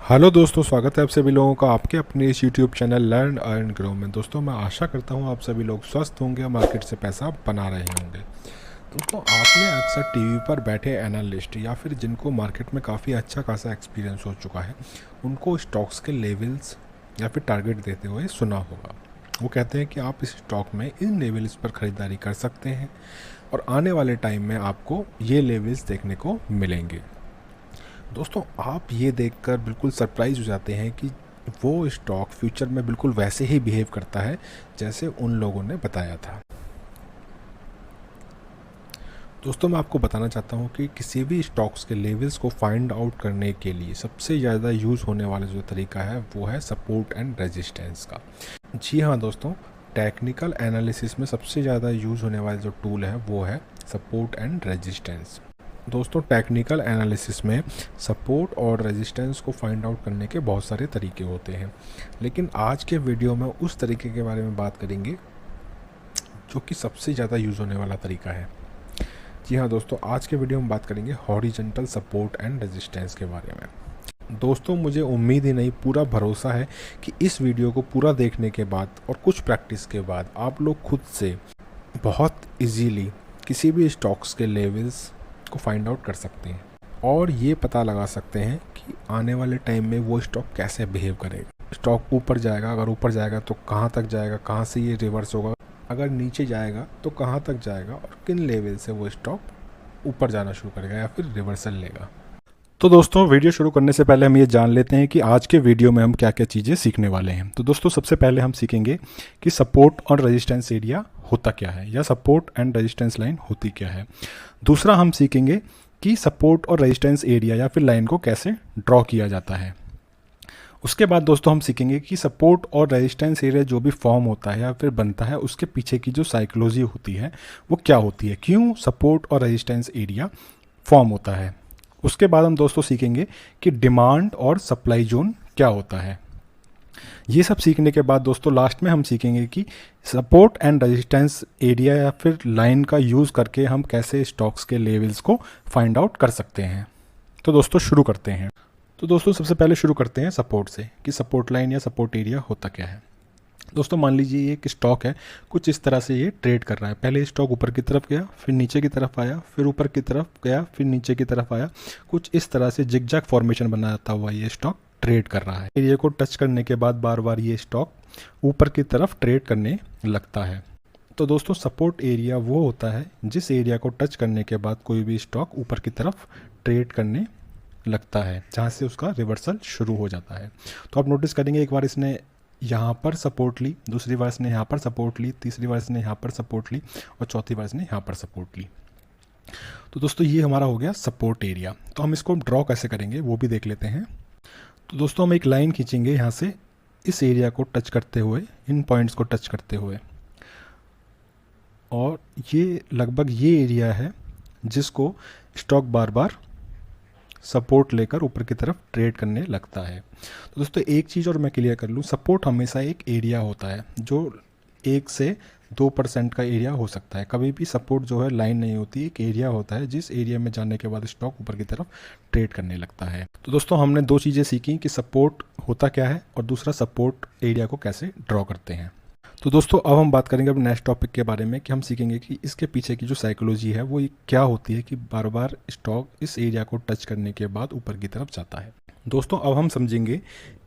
Hello दोस्तों, स्वागत है आप सभी लोगों का आपके अपने इस YouTube channel learn earn grow में। दोस्तों, मैं आशा करता हूँ आप सभी लोग स्वस्थ होंगे और मार्केट से पैसा बना रहे होंगे। दोस्तों, आपने अक्सर टीवी पर बैठे एनालिस्ट या फिर जिनको मार्केट में काफ़ी अच्छा खासा एक्सपीरियंस हो चुका है, उनको स्टॉक्स के लेवल्स या फिर टारगेट देते हुए सुना होगा। वो कहते हैं कि आप इस स्टॉक में इन लेवल्स पर ख़रीदारी कर सकते हैं और आने वाले टाइम में आपको ये लेवल्स देखने को मिलेंगे। दोस्तों, आप ये देखकर बिल्कुल सरप्राइज हो जाते हैं कि वो स्टॉक फ्यूचर में बिल्कुल वैसे ही बिहेव करता है जैसे उन लोगों ने बताया था। दोस्तों, मैं आपको बताना चाहता हूँ कि किसी भी स्टॉक्स के लेवल्स को फाइंड आउट करने के लिए सबसे ज़्यादा यूज़ होने वाला जो तरीका है वो है सपोर्ट एंड रेजिस्टेंस का। जी हाँ दोस्तों, टेक्निकल एनालिसिस में सबसे ज़्यादा यूज़ होने वाला जो टूल है वो है सपोर्ट एंड रेजिस्टेंस। दोस्तों, टेक्निकल एनालिसिस में सपोर्ट और रेजिस्टेंस को फाइंड आउट करने के बहुत सारे तरीके होते हैं, लेकिन आज के वीडियो में उस तरीके के बारे में बात करेंगे जो कि सबसे ज़्यादा यूज़ होने वाला तरीका है। जी हाँ दोस्तों, आज के वीडियो में बात करेंगे हॉरिजॉन्टल सपोर्ट एंड रेजिस्टेंस के बारे में। दोस्तों, मुझे उम्मीद ही नहीं पूरा भरोसा है कि इस वीडियो को पूरा देखने के बाद और कुछ प्रैक्टिस के बाद आप लोग खुद से बहुत इजीली किसी भी स्टॉक्स के लेवल्स को फाइंड आउट कर सकते हैं और ये पता लगा सकते हैं कि आने वाले टाइम में वो स्टॉक कैसे बिहेव करेगा। स्टॉक ऊपर जाएगा, अगर ऊपर जाएगा तो कहाँ तक जाएगा, कहाँ से ये रिवर्स होगा, अगर नीचे जाएगा तो कहाँ तक जाएगा और किन लेवल से वो स्टॉक ऊपर जाना शुरू करेगा या फिर रिवर्सल लेगा। तो दोस्तों, वीडियो शुरू करने से पहले हम ये जान लेते हैं कि आज के वीडियो में हम क्या क्या चीज़ें सीखने वाले हैं। तो दोस्तों, सबसे पहले हम सीखेंगे कि सपोर्ट और रेजिस्टेंस एरिया होता क्या है या सपोर्ट एंड रेजिस्टेंस लाइन होती क्या है। दूसरा, हम सीखेंगे कि सपोर्ट और रेजिस्टेंस एरिया या फिर लाइन को कैसे ड्रॉ किया जाता है। उसके बाद दोस्तों, हम सीखेंगे कि सपोर्ट और रेजिस्टेंस एरिया जो भी फॉर्म होता है या फिर बनता है, उसके पीछे की जो साइकोलॉजी होती है वो क्या होती है, क्यों सपोर्ट और रेजिस्टेंस एरिया फॉर्म होता है। उसके बाद हम दोस्तों सीखेंगे कि डिमांड और सप्लाई जोन क्या होता है। ये सब सीखने के बाद दोस्तों, लास्ट में हम सीखेंगे कि सपोर्ट एंड रेजिस्टेंस एरिया या फिर लाइन का यूज़ करके हम कैसे स्टॉक्स के लेवल्स को फाइंड आउट कर सकते हैं। तो दोस्तों, शुरू करते हैं। तो दोस्तों, सबसे पहले शुरू करते हैं सपोर्ट से कि सपोर्ट लाइन या सपोर्ट एरिया होता क्या है। दोस्तों, मान लीजिए ये एक स्टॉक है, कुछ इस तरह से ये ट्रेड कर रहा है। पहले स्टॉक ऊपर की तरफ गया, फिर नीचे की तरफ आया, फिर ऊपर की तरफ गया, फिर नीचे की तरफ आया। कुछ इस तरह से जिगजैग फॉर्मेशन बनाता हुआ ये स्टॉक ट्रेड कर रहा है। एरिया को टच करने के बाद बार बार ये स्टॉक ऊपर की तरफ ट्रेड करने लगता है। तो दोस्तों, सपोर्ट एरिया वो होता है जिस एरिया को टच करने के बाद कोई भी स्टॉक ऊपर की तरफ ट्रेड करने लगता है, जहाँ से उसका रिवर्सल शुरू हो जाता है। तो आप नोटिस करेंगे, एक बार इसने यहाँ पर सपोर्ट ली, दूसरी बार इसने यहाँ पर सपोर्ट ली, तीसरी बार इसने यहाँ पर सपोर्ट ली और चौथी बार इसने यहाँ पर सपोर्ट ली। तो दोस्तों, ये हमारा हो गया सपोर्ट एरिया। तो हम इसको ड्रॉ कैसे करेंगे वो भी देख लेते हैं। तो दोस्तों, हम एक लाइन खींचेंगे यहाँ से इस एरिया को टच करते हुए, इन पॉइंट्स को टच करते हुए, और ये लगभग ये एरिया है जिसको स्टॉक बार बार सपोर्ट लेकर ऊपर की तरफ ट्रेड करने लगता है। तो दोस्तों, एक चीज़ और मैं क्लियर कर लूँ, सपोर्ट हमेशा एक एरिया होता है जो 1 से 2% का एरिया हो सकता है। कभी भी सपोर्ट जो है लाइन नहीं होती, एक एरिया होता है जिस एरिया में जाने के बाद स्टॉक ऊपर की तरफ ट्रेड करने लगता है। तो दोस्तों, हमने 2 चीज़ें सीखी कि सपोर्ट होता क्या है और दूसरा सपोर्ट एरिया को कैसे ड्रॉ करते हैं। तो दोस्तों, अब हम बात करेंगे अब नेक्स्ट टॉपिक के बारे में कि हम सीखेंगे कि इसके पीछे की जो साइकोलॉजी है वो क्या होती है कि बार बार स्टॉक इस एरिया को टच करने के बाद ऊपर की तरफ जाता है। दोस्तों, अब हम समझेंगे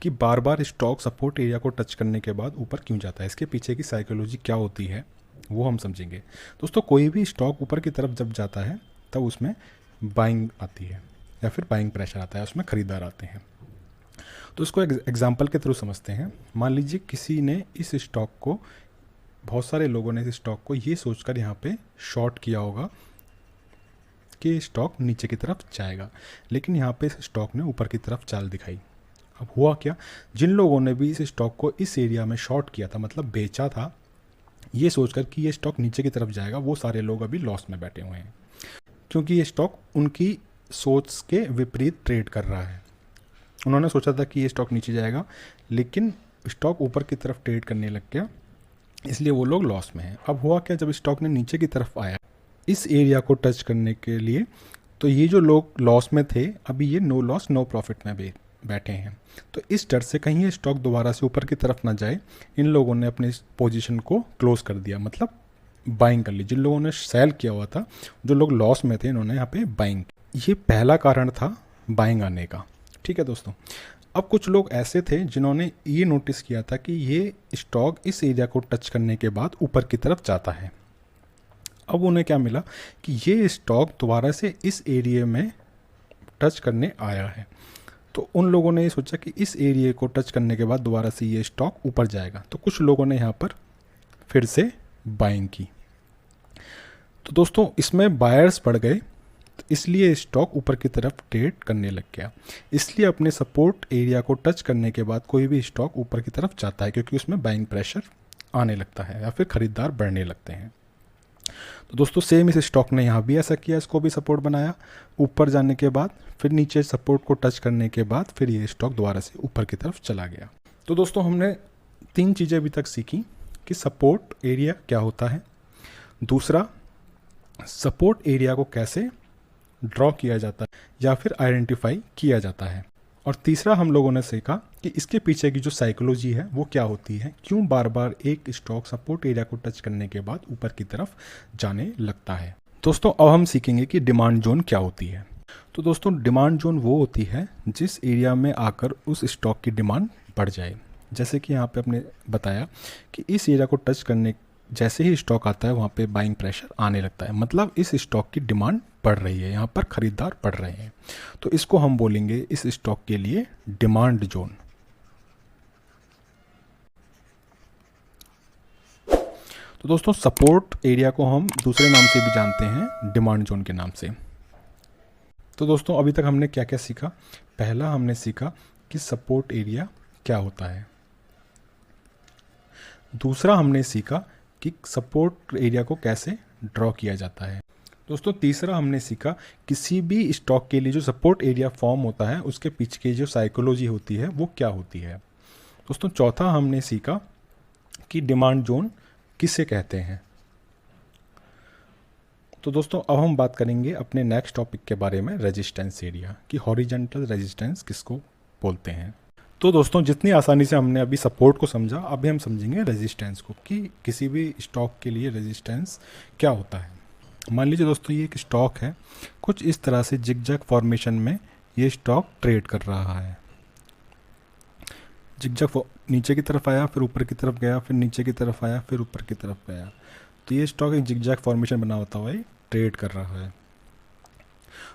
कि बार बार स्टॉक सपोर्ट एरिया को टच करने के बाद ऊपर क्यों जाता है, इसके पीछे की साइकोलॉजी क्या होती है वो हम समझेंगे। दोस्तों, कोई भी स्टॉक ऊपर की तरफ जब जाता है तब उसमें बाइंग आती है या फिर बाइंग प्रेशर आता है, उसमें ख़रीदार आते हैं। तो इसको एग्जाम्पल के थ्रू समझते हैं। मान लीजिए किसी ने इस स्टॉक को, बहुत सारे लोगों ने इस स्टॉक को ये सोचकर यहाँ पे शॉर्ट किया होगा कि स्टॉक नीचे की तरफ जाएगा, लेकिन यहाँ पे इस स्टॉक ने ऊपर की तरफ चाल दिखाई। अब हुआ क्या, जिन लोगों ने भी इस स्टॉक को इस एरिया में शॉर्ट किया था, मतलब बेचा था, ये सोचकर कि ये स्टॉक नीचे की तरफ जाएगा, वो सारे लोग अभी लॉस में बैठे हुए हैं, क्योंकि ये स्टॉक उनकी सोच के विपरीत ट्रेड कर रहा है। उन्होंने सोचा था कि ये स्टॉक नीचे जाएगा, लेकिन स्टॉक ऊपर की तरफ ट्रेड करने लग गया, इसलिए वो लोग लॉस में हैं। अब हुआ क्या, जब स्टॉक ने नीचे की तरफ आया इस एरिया को टच करने के लिए, तो ये जो लोग लॉस में थे, अभी ये नो लॉस नो प्रॉफिट में बैठे हैं। तो इस डर से कहीं ये स्टॉक दोबारा से ऊपर की तरफ ना जाए, इन लोगों ने अपने पोजीशन को क्लोज कर दिया, मतलब बाइंग कर ली। जिन लोगों ने सेल किया हुआ था, जो लोग लॉस में थे, इन्होंने यहाँ पे बाइंग। ये पहला कारण था बाइंग आने का। ठीक है दोस्तों, अब कुछ लोग ऐसे थे जिन्होंने ये नोटिस किया था कि ये स्टॉक इस एरिया को टच करने के बाद ऊपर की तरफ जाता है। अब उन्हें क्या मिला कि ये स्टॉक दोबारा से इस एरिया में टच करने आया है। तो उन लोगों ने ये सोचा कि इस एरिया को टच करने के बाद दोबारा से ये स्टॉक ऊपर जाएगा। तो कुछ लोगों ने यहाँ पर फिर से बाइंग की। तो दोस्तों इसमें बायर्स बढ़ गए, तो इसलिए स्टॉक ऊपर की तरफ ट्रेड करने लग गया। इसलिए अपने सपोर्ट एरिया को टच करने के बाद कोई भी स्टॉक ऊपर की तरफ जाता है, क्योंकि उसमें बाइंग प्रेशर आने लगता है या फिर ख़रीदार बढ़ने लगते हैं। तो दोस्तों सेम इस स्टॉक ने यहाँ भी ऐसा किया, इसको भी सपोर्ट बनाया ऊपर जाने के बाद, फिर नीचे सपोर्ट को टच करने के बाद फिर ये स्टॉक दोबारा से ऊपर की तरफ चला गया। तो दोस्तों हमने 3 चीज़ें अभी तक सीखी कि सपोर्ट एरिया क्या होता है, दूसरा सपोर्ट एरिया को कैसे ड्रॉ किया जाता है या फिर आइडेंटिफाई किया जाता है, और तीसरा हम लोगों ने सीखा कि इसके पीछे की जो साइकोलॉजी है वो क्या होती है, क्यों बार बार एक स्टॉक सपोर्ट एरिया को टच करने के बाद ऊपर की तरफ जाने लगता है। दोस्तों अब हम सीखेंगे कि डिमांड जोन क्या होती है। तो दोस्तों डिमांड जोन वो होती है जिस एरिया में आकर उस स्टॉक की डिमांड बढ़ जाए। जैसे कि यहाँ पे आपने बताया कि इस एरिया को टच करने जैसे ही स्टॉक आता है वहाँ पे बाइंग प्रेशर आने लगता है, मतलब इस स्टॉक की डिमांड बढ़ रही है, यहाँ पर खरीदार बढ़ रहे हैं। तो इसको हम बोलेंगे इस स्टॉक के लिए डिमांड जोन। तो दोस्तों सपोर्ट एरिया को हम दूसरे नाम से भी जानते हैं, डिमांड जोन के नाम से। तो दोस्तों अभी तक हमने क्या क्या सीखा। पहला हमने सीखा कि सपोर्ट एरिया क्या होता है, दूसरा हमने सीखा कि सपोर्ट एरिया को कैसे ड्रॉ किया जाता है। दोस्तों तीसरा हमने सीखा किसी भी स्टॉक के लिए जो सपोर्ट एरिया फॉर्म होता है उसके पीछे की जो साइकोलॉजी होती है वो क्या होती है। दोस्तों चौथा हमने सीखा कि डिमांड जोन किसे कहते हैं। तो दोस्तों अब हम बात करेंगे अपने नेक्स्ट टॉपिक के बारे में, रेजिस्टेंस एरिया, कि हॉरिजॉन्टल रेजिस्टेंस किसको बोलते हैं। तो दोस्तों जितनी आसानी से हमने अभी सपोर्ट को समझा, अभी हम समझेंगे रेजिस्टेंस को, कि किसी भी स्टॉक के लिए रेजिस्टेंस क्या होता है। मान लीजिए दोस्तों ये एक स्टॉक है, कुछ इस तरह से जिगजैग फॉर्मेशन में ये स्टॉक ट्रेड कर रहा है। जिगजैग नीचे की तरफ आया, फिर ऊपर की तरफ गया, फिर नीचे की तरफ आया, फिर ऊपर की तरफ गया। तो ये स्टॉक एक जिगजैग फॉर्मेशन बना होता हुआ ट्रेड कर रहा है।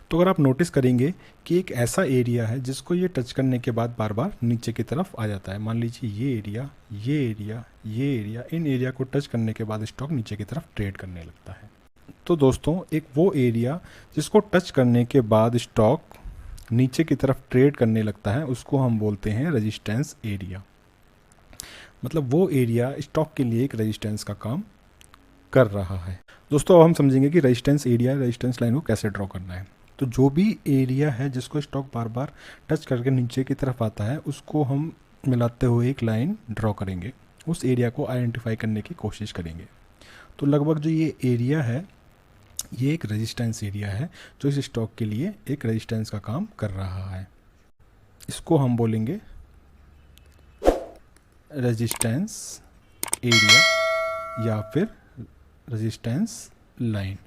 तो अगर आप नोटिस करेंगे कि एक ऐसा एरिया है जिसको ये टच करने के बाद बार बार नीचे की तरफ आ जाता है। मान लीजिए ये एरिया, ये एरिया, ये एरिया, इन एरिया को टच करने के बाद स्टॉक नीचे की तरफ ट्रेड करने लगता है। तो दोस्तों एक वो एरिया जिसको टच करने के बाद स्टॉक नीचे की तरफ ट्रेड करने लगता है उसको हम बोलते हैं रेजिस्टेंस एरिया। मतलब वो एरिया स्टॉक के लिए एक रेजिस्टेंस का काम कर रहा है। दोस्तों अब हम समझेंगे कि रेजिस्टेंस एरिया, रेजिस्टेंस लाइन को कैसे ड्रॉ करना है। तो जो भी एरिया है जिसको स्टॉक बार बार टच करके नीचे की तरफ आता है उसको हम मिलाते हुए एक लाइन ड्रॉ करेंगे, उस एरिया को आइडेंटिफाई करने की कोशिश करेंगे। तो लगभग जो ये एरिया है ये एक रेजिस्टेंस एरिया है जो इस स्टॉक के लिए एक रेजिस्टेंस का काम कर रहा है। इसको हम बोलेंगे रेजिस्टेंस एरिया या फिर रेजिस्टेंस लाइन।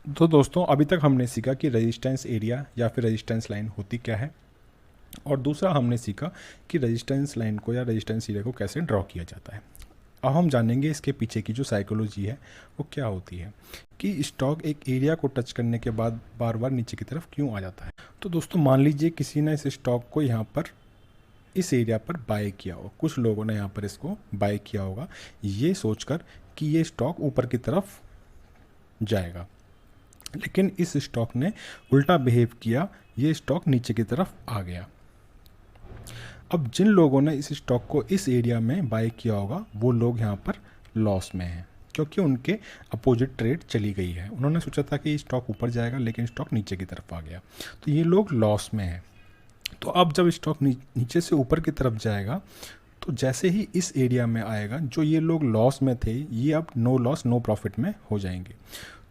तो दोस्तों अभी तक हमने सीखा कि रेजिस्टेंस एरिया या फिर रेजिस्टेंस लाइन होती क्या है, और दूसरा हमने सीखा कि रेजिस्टेंस लाइन को या रेजिस्टेंस एरिया को कैसे ड्रॉ किया जाता है। अब हम जानेंगे इसके पीछे की जो साइकोलॉजी है वो क्या होती है, कि स्टॉक एक एरिया को टच करने के बाद बार बार नीचे की तरफ क्यों आ जाता है। तो दोस्तों मान लीजिए किसी ने इस स्टॉक को यहाँ पर इस एरिया पर बाय किया हो, कुछ लोगों ने यहाँ पर इसको बाय किया होगा ये सोचकर कि ये स्टॉक ऊपर की तरफ जाएगा, लेकिन इस स्टॉक ने उल्टा बिहेव किया, ये स्टॉक नीचे की तरफ आ गया। अब जिन लोगों ने इस स्टॉक को इस एरिया में बाय किया होगा वो लोग यहाँ पर लॉस में हैं, क्योंकि उनके अपोजिट ट्रेड चली गई है। उन्होंने सोचा था कि स्टॉक ऊपर जाएगा लेकिन स्टॉक नीचे की तरफ आ गया, तो ये लोग लॉस में हैं। तो अब जब स्टॉक नीचे से ऊपर की तरफ जाएगा तो जैसे ही इस एरिया में आएगा, जो ये लोग लॉस में थे ये अब नो लॉस नो प्रॉफिट में हो जाएंगे।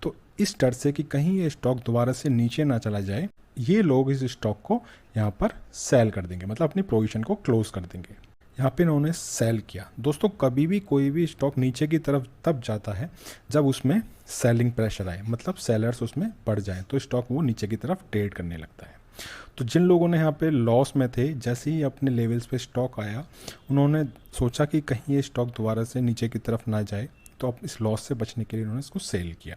तो इस डर से कि कहीं ये स्टॉक दोबारा से नीचे ना चला जाए, ये लोग इस स्टॉक को यहाँ पर सेल कर देंगे, मतलब अपनी पोजीशन को क्लोज कर देंगे। यहाँ पे इन्होंने सेल किया। दोस्तों कभी भी कोई भी स्टॉक नीचे की तरफ तब जाता है जब उसमें सेलिंग प्रेशर आए, मतलब सेलर्स उसमें बढ़ जाएं, तो स्टॉक वो नीचे की तरफ ट्रेड करने लगता है। तो जिन लोगों ने यहाँ पे लॉस में थे, जैसे ही अपने लेवल्स पे स्टॉक आया, उन्होंने सोचा कि कहीं ये स्टॉक दोबारा से नीचे की तरफ ना जाए, तो अब इस लॉस से बचने के लिए उन्होंने इसको सेल किया।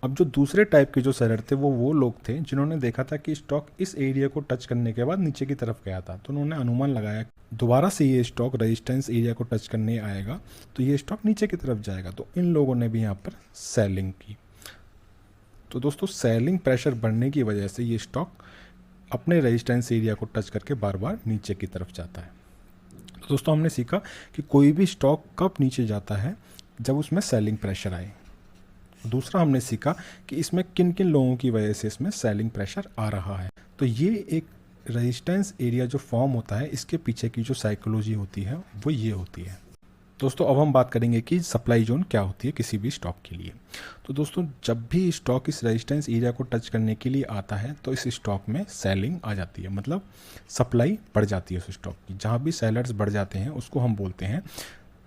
अब जो दूसरे टाइप के जो सेलर थे वो लोग थे जिन्होंने देखा था कि स्टॉक इस एरिया को टच करने के बाद नीचे की तरफ गया था, तो उन्होंने अनुमान लगाया दोबारा से ये स्टॉक रेजिस्टेंस एरिया को टच करने आएगा तो ये स्टॉक नीचे की तरफ जाएगा, तो इन लोगों ने भी यहाँ पर सेलिंग की। तो दोस्तों सेलिंग प्रेशर बढ़ने की वजह से ये स्टॉक अपने रेजिस्टेंस एरिया को टच करके बार बार नीचे की तरफ जाता है। तो दोस्तों हमने सीखा कि कोई भी स्टॉक कब नीचे जाता है, जब उसमें सेलिंग प्रेशर आए। दूसरा हमने सीखा कि इसमें किन किन लोगों की वजह से इसमें सेलिंग प्रेशर आ रहा है। तो ये एक रेजिस्टेंस एरिया जो फॉर्म होता है, इसके पीछे की जो साइकोलॉजी होती है वो ये होती है। दोस्तों अब हम बात करेंगे कि सप्लाई जोन क्या होती है किसी भी स्टॉक के लिए। तो दोस्तों जब भी स्टॉक इस रेजिस्टेंस एरिया को टच करने के लिए आता है तो इस स्टॉक में सेलिंग आ जाती है, मतलब सप्लाई बढ़ जाती है उस स्टॉक की। जहाँ भी सेलर्स बढ़ जाते हैं उसको हम बोलते हैं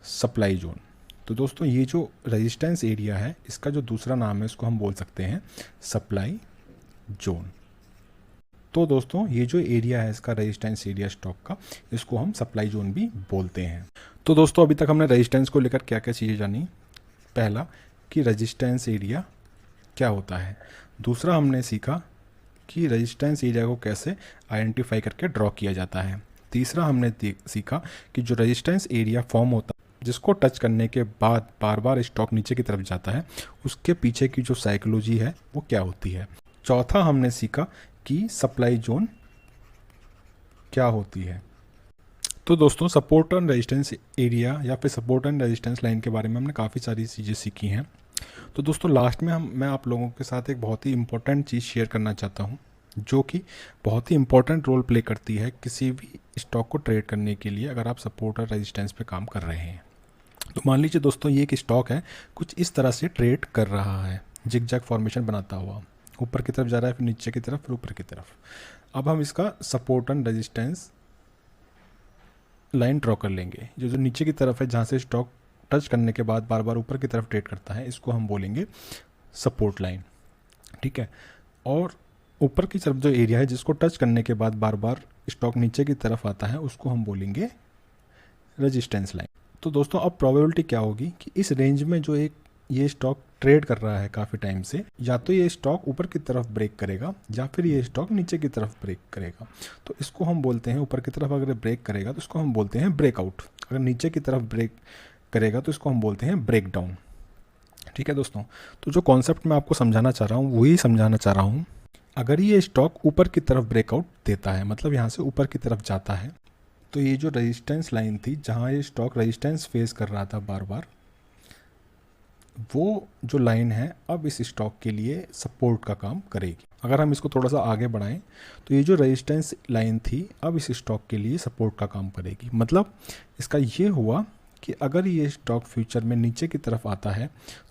सप्लाई जोन। तो दोस्तों ये जो रेजिस्टेंस एरिया है, इसका जो दूसरा नाम है इसको हम बोल सकते हैं सप्लाई जोन। तो दोस्तों ये जो एरिया है इसका रेजिस्टेंस एरिया स्टॉक का, इसको हम सप्लाई जोन भी बोलते हैं। तो दोस्तों अभी तक हमने रेजिस्टेंस को लेकर क्या क्या चीज़ें जानी। पहला कि रेजिस्टेंस एरिया क्या होता है। दूसरा हमने सीखा कि रेजिस्टेंस एरिया को कैसे आइडेंटिफाई करके ड्रॉ किया जाता है। तीसरा हमने सीखा कि जो रेजिस्टेंस एरिया फॉर्म होता है जिसको टच करने के बाद बार बार स्टॉक नीचे की तरफ जाता है, उसके पीछे की जो साइकोलॉजी है वो क्या होती है। चौथा हमने सीखा कि सप्लाई जोन क्या होती है। तो दोस्तों सपोर्ट एंड रेजिस्टेंस एरिया या फिर सपोर्ट एंड रेजिस्टेंस लाइन के बारे में हमने काफ़ी सारी चीज़ें सीखी हैं। तो दोस्तों लास्ट में मैं आप लोगों के साथ एक बहुत ही इम्पोर्टेंट चीज़ शेयर करना चाहता हूँ, जो कि बहुत ही इम्पोर्टेंट रोल प्ले करती है किसी भी स्टॉक को ट्रेड करने के लिए, अगर आप सपोर्ट और रेजिस्टेंस पे काम कर रहे हैं। तो मान लीजिए दोस्तों ये एक स्टॉक है, कुछ इस तरह से ट्रेड कर रहा है, जिग-जैग फॉर्मेशन बनाता हुआ, ऊपर की तरफ जा रहा है, फिर नीचे की तरफ, फिर ऊपर की तरफ। अब हम इसका support and resistance line draw कर लेंगे। जो नीचे की तरफ है, जहाँ से स्टॉक टच करने के बाद बार बार ऊपर की तरफ ट्रेड करता है, इसको हम बोलेंगे सपोर्ट लाइन, ठीक है। और ऊपर की तरफ जो एरिया है जिसको टच करने के बाद बार बार स्टॉक नीचे की तरफ आता है, उसको हम बोलेंगे रेजिस्टेंस लाइन। तो दोस्तों अब प्रोबेबिलिटी क्या होगी कि इस रेंज में जो एक ये स्टॉक ट्रेड कर रहा है काफ़ी टाइम से, या तो ये स्टॉक ऊपर की तरफ ब्रेक करेगा या फिर ये स्टॉक नीचे की तरफ ब्रेक करेगा। तो इसको हम बोलते हैं, ऊपर की तरफ अगर ब्रेक करेगा तो इसको हम बोलते हैं ब्रेकआउट, अगर नीचे की तरफ ब्रेक करेगा तो इसको हम बोलते हैं ब्रेक डाउन, ठीक है दोस्तों। तो जो कॉन्सेप्ट मैं आपको समझाना चाह रहा हूँ वही समझाना चाह रहा हूँ। अगर ये स्टॉक ऊपर की तरफ ब्रेकआउट देता है, मतलब यहाँ से ऊपर की तरफ जाता है, तो ये जो रेजिस्टेंस लाइन थी जहाँ ये स्टॉक रेजिस्टेंस फेस कर रहा था बार बार, वो जो लाइन है अब इस स्टॉक के लिए सपोर्ट का काम करेगी। अगर हम इसको थोड़ा सा आगे बढ़ाएं तो ये जो रेजिस्टेंस लाइन थी अब इस स्टॉक के लिए सपोर्ट का काम करेगी। मतलब इसका ये हुआ कि अगर ये स्टॉक फ्यूचर में नीचे की तरफ आता है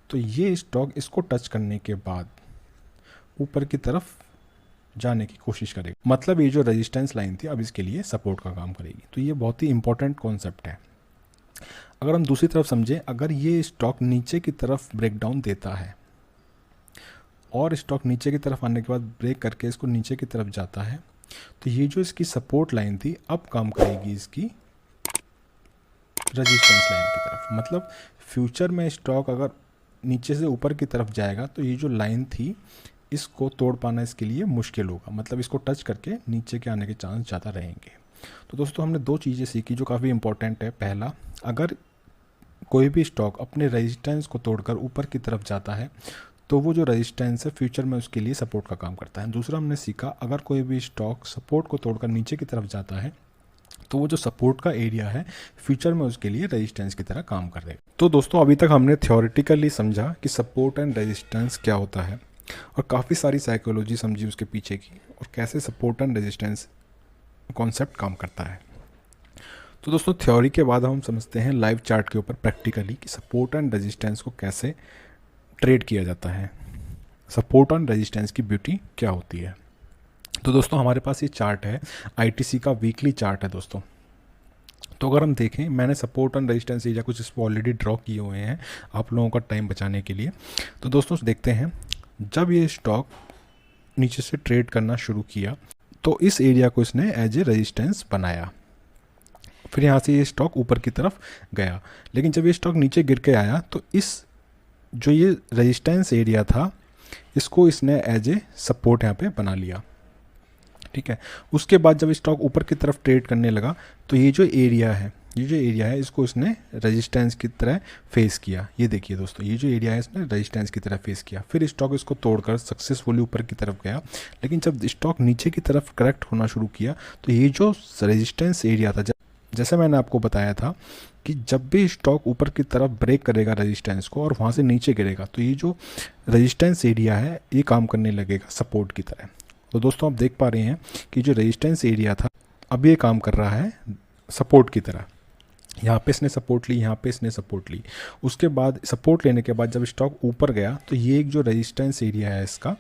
तो ये स्टॉक इसको टच करने के बाद ऊपर की तरफ जाने की कोशिश करेगा, मतलब ये जो रेजिस्टेंस लाइन थी अब इसके लिए सपोर्ट का काम करेगी। तो ये बहुत ही इंपॉर्टेंट कॉन्सेप्ट है। अगर हम दूसरी तरफ समझें, अगर ये स्टॉक नीचे की तरफ ब्रेकडाउन देता है और स्टॉक नीचे की तरफ आने के बाद ब्रेक करके इसको नीचे की तरफ जाता है, तो ये जो इसकी सपोर्ट लाइन थी अब काम करेगी इसकी रेजिस्टेंस लाइन की तरफ। मतलब फ्यूचर में स्टॉक अगर नीचे से ऊपर की तरफ जाएगा तो ये जो लाइन थी इसको तोड़ पाना इसके लिए मुश्किल होगा, मतलब इसको टच करके नीचे के आने के चांस ज़्यादा रहेंगे। तो दोस्तों हमने दो चीज़ें सीखी जो काफ़ी इंपॉर्टेंट है। पहला, अगर कोई भी स्टॉक अपने रेजिस्टेंस को तोड़कर ऊपर की तरफ जाता है तो वो जो रेजिस्टेंस है फ्यूचर में उसके लिए सपोर्ट का काम करता है। दूसरा हमने सीखा, अगर कोई भी स्टॉक सपोर्ट को तोड़कर नीचे की तरफ जाता है तो वो जो सपोर्ट का एरिया है फ्यूचर में उसके लिए रेजिस्टेंस की तरह काम करेगा। तो दोस्तों अभी तक हमने थ्योरेटिकली समझा कि सपोर्ट एंड रेजिस्टेंस क्या होता है और काफ़ी सारी साइकोलॉजी समझी उसके पीछे की और कैसे सपोर्ट एंड रेजिस्टेंस कॉन्सेप्ट काम करता है। तो दोस्तों थ्योरी के बाद हम समझते हैं लाइव चार्ट के ऊपर प्रैक्टिकली कि सपोर्ट एंड रेजिस्टेंस को कैसे ट्रेड किया जाता है, सपोर्ट एंड रेजिस्टेंस की ब्यूटी क्या होती है। तो दोस्तों हमारे पास ये चार्ट है, आईटीसी का वीकली चार्ट है दोस्तों। तो अगर हम देखें, मैंने सपोर्ट एंड रेजिस्टेंस एरिया कुछ इस पर ऑलरेडी ड्रॉ किए हुए हैं आप लोगों का टाइम बचाने के लिए। तो दोस्तों देखते हैं, जब ये स्टॉक नीचे से ट्रेड करना शुरू किया तो इस एरिया को इसने एज ए रेजिस्टेंस बनाया, फिर यहाँ से ये स्टॉक ऊपर की तरफ गया। लेकिन जब ये स्टॉक नीचे गिर के आया तो इस जो ये रेजिस्टेंस एरिया था इसको इसने एज ए सपोर्ट यहाँ पे बना लिया, ठीक है। उसके बाद जब स्टॉक ऊपर की तरफ ट्रेड करने लगा तो ये जो एरिया है इसको इसने रेजिस्टेंस की तरह फेस किया। ये देखिए दोस्तों, ये जो एरिया है इसने रेजिस्टेंस की तरह फेस किया। फिर स्टॉक इसको तोड़कर सक्सेसफुली ऊपर की तरफ गया। लेकिन जब स्टॉक नीचे की तरफ करेक्ट होना शुरू किया तो ये जो रेजिस्टेंस एरिया था, जैसे मैंने आपको बताया था कि जब भी स्टॉक ऊपर की तरफ ब्रेक करेगा रेजिस्टेंस को और वहाँ से नीचे गिरेगा तो ये जो रेजिस्टेंस एरिया है ये काम करने लगेगा सपोर्ट की तरह। तो दोस्तों आप देख पा रहे हैं कि जो रेजिस्टेंस एरिया था अब ये काम कर रहा है सपोर्ट की तरह। यहाँ पे इसने सपोर्ट ली, यहाँ पे इसने सपोर्ट ली। उसके बाद सपोर्ट लेने के बाद जब स्टॉक ऊपर गया तो ये एक जो रेजिस्टेंस एरिया है इसका,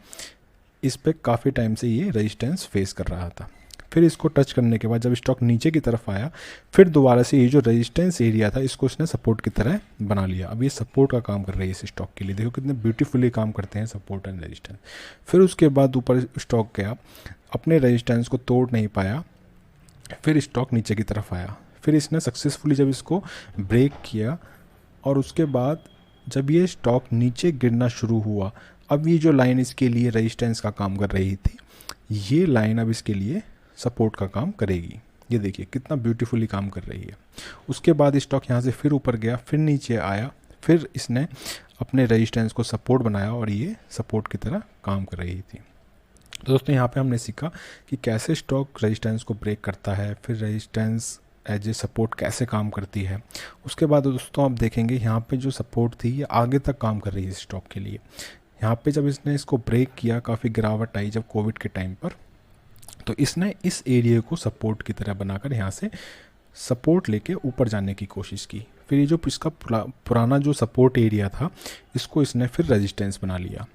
इस पर काफ़ी टाइम से ये रेजिस्टेंस फेस कर रहा था। फिर इसको टच करने के बाद जब स्टॉक नीचे की तरफ आया फिर दोबारा से ये जो रेजिस्टेंस एरिया था इसको इसने सपोर्ट की तरह बना लिया। अब ये सपोर्ट का काम कर रही है इस स्टॉक के लिए। देखो कितने ब्यूटीफुली काम करते हैं सपोर्ट एंड रेजिस्टेंस। फिर उसके बाद ऊपर स्टॉक गया, अपने रेजिस्टेंस को तोड़ नहीं पाया, फिर स्टॉक नीचे की तरफ आया। फिर इसने सक्सेसफुली जब इसको ब्रेक किया और उसके बाद जब ये स्टॉक नीचे गिरना शुरू हुआ, अब ये जो लाइन इसके लिए रेजिस्टेंस का काम कर रही थी ये लाइन अब इसके लिए सपोर्ट का काम करेगी। ये देखिए कितना ब्यूटीफुली काम कर रही है। उसके बाद स्टॉक यहाँ से फिर ऊपर गया, फिर नीचे आया, फिर इसने अपने रेजिस्टेंस को सपोर्ट बनाया और ये सपोर्ट की तरह काम कर रही थी। तो दोस्तों यहाँ पे हमने सीखा कि कैसे स्टॉक रेजिस्टेंस को ब्रेक करता है, फिर रेजिस्टेंस एज ए सपोर्ट कैसे काम करती है। उसके बाद दोस्तों आप देखेंगे यहाँ पे जो सपोर्ट थी ये आगे तक काम कर रही है स्टॉक के लिए। यहाँ पे जब इसने इसको ब्रेक किया, काफ़ी गिरावट आई जब कोविड के टाइम पर, तो इसने इस एरिया को सपोर्ट की तरह बनाकर यहाँ से सपोर्ट लेके ऊपर जाने की कोशिश की। फिर ये जो इसका पुराना जो सपोर्ट एरिया था इसको इसने फिर रेजिस्टेंस बना लिया।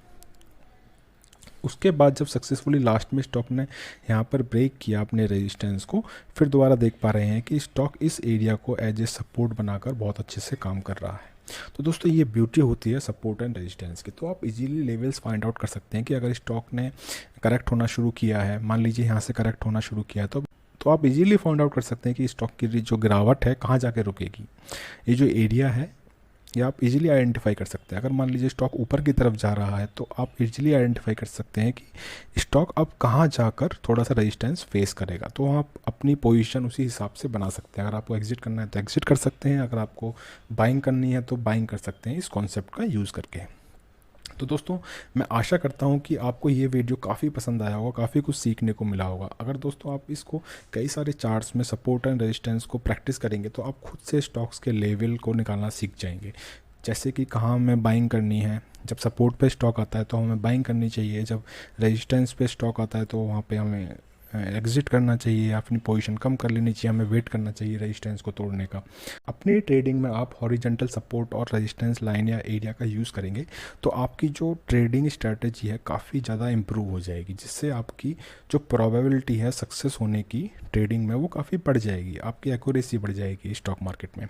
उसके बाद जब सक्सेसफुली लास्ट में स्टॉक ने यहाँ पर ब्रेक किया अपने रेजिस्टेंस को, फिर दोबारा देख पा रहे हैं कि स्टॉक इस एरिया को एज ए सपोर्ट बनाकर बहुत अच्छे से काम कर रहा है। तो दोस्तों ये ब्यूटी होती है सपोर्ट एंड रेजिस्टेंस की। तो आप इजीली लेवल्स फाइंड आउट कर सकते हैं कि अगर स्टॉक ने करेक्ट होना शुरू किया है, मान लीजिए यहाँ से करेक्ट होना शुरू किया है, तो आप इजीली फाइंड आउट कर सकते हैं कि स्टॉक की जो गिरावट है कहाँ जाके रुकेगी। ये जो एरिया है ये आप इजीली आइडेंटिफाई कर सकते हैं। अगर मान लीजिए स्टॉक ऊपर की तरफ जा रहा है तो आप इजीली आइडेंटिफाई कर सकते हैं कि स्टॉक अब कहाँ जाकर थोड़ा सा रेजिस्टेंस फेस करेगा। तो आप अपनी पोजीशन उसी हिसाब से बना सकते हैं। अगर आपको एग्जिट करना है तो एग्जिट कर सकते हैं, अगर आपको बाइंग करनी है तो बाइंग कर सकते हैं इस कॉन्सेप्ट का यूज़ करके। तो दोस्तों मैं आशा करता हूँ कि आपको ये वीडियो काफ़ी पसंद आया होगा, काफ़ी कुछ सीखने को मिला होगा। अगर दोस्तों आप इसको कई सारे चार्ट्स में सपोर्ट एंड रेजिस्टेंस को प्रैक्टिस करेंगे तो आप खुद से स्टॉक्स के लेवल को निकालना सीख जाएंगे। जैसे कि कहाँ हमें बाइंग करनी है, जब सपोर्ट पे स्टॉक आता है तो हमें बाइंग करनी चाहिए, जब रेजिस्टेंस पे स्टॉक आता है तो वहाँ पे हमें एग्जिट करना चाहिए, अपनी पोजीशन कम कर लेनी चाहिए, हमें वेट करना चाहिए रेजिस्टेंस को तोड़ने का। अपनी ट्रेडिंग में आप हॉरिजॉन्टल सपोर्ट और रेजिस्टेंस लाइन या एरिया का यूज़ करेंगे तो आपकी जो ट्रेडिंग स्ट्रैटेजी है काफ़ी ज़्यादा इम्प्रूव हो जाएगी, जिससे आपकी जो प्रोबेबिलिटी है सक्सेस होने की ट्रेडिंग में वो काफ़ी बढ़ जाएगी, आपकी एक्यूरेसी बढ़ जाएगी स्टॉक मार्केट में।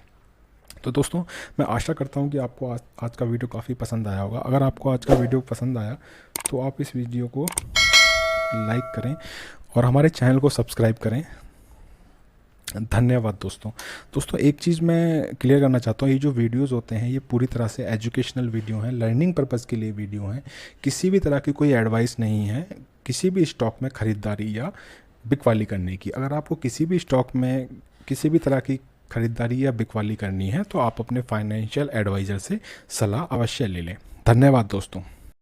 तो दोस्तों मैं आशा करता हूँ कि आपको आज का वीडियो काफ़ी पसंद आया होगा। अगर आपको आज का वीडियो पसंद आया तो आप इस वीडियो को लाइक करें और हमारे चैनल को सब्सक्राइब करें। धन्यवाद दोस्तों एक चीज़ मैं क्लियर करना चाहता हूँ, ये जो वीडियोस होते हैं ये पूरी तरह से एजुकेशनल वीडियो हैं, लर्निंग पर्पज़ के लिए वीडियो हैं। किसी भी तरह की कोई एडवाइस नहीं है किसी भी स्टॉक में ख़रीदारी या बिकवाली करने की। अगर आपको किसी भी स्टॉक में किसी भी तरह की खरीदारी या बिकवाली करनी है तो आप अपने फाइनेंशियल एडवाइज़र से सलाह अवश्य ले लें। धन्यवाद दोस्तों।